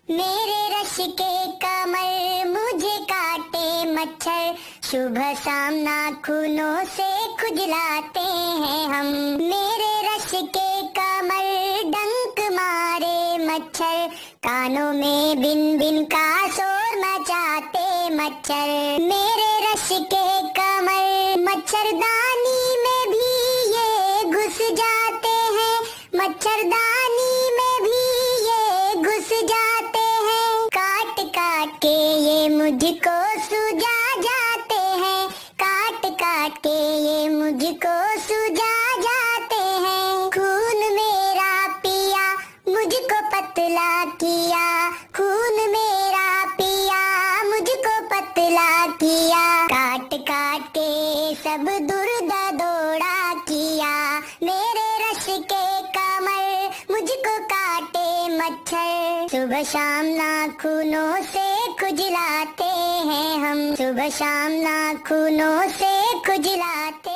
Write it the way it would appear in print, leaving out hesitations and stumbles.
मेरे रश के कमर मुझे काटे मच्छर, सुबह शाम नाखूनों से खुजलाते हैं हम। मेरे रश के कमर डंक मारे मच्छर, कानों में बिन बिन का शोर मचाते मच्छर। मेरे रश के कमर मच्छरदानी में भी ये घुस जाते हैं, मच्छरदानी में भी ये घुस जाते हैं। काट काट के ये मुझको सुझा जाते हैं, काट काट के ये मुझको सुझा जाते हैं। खून मेरा पिया मुझको पतला किया, खून मेरा पिया मुझको पतला किया। काट काट के सब दुर्द दौड़ा किया, मेरे रश के कमर मुझको काटे मच्छर। सुबह शाम नाखूनों से खुजलाते हैं हम, सुबह शाम नाखूनों से खुजलाते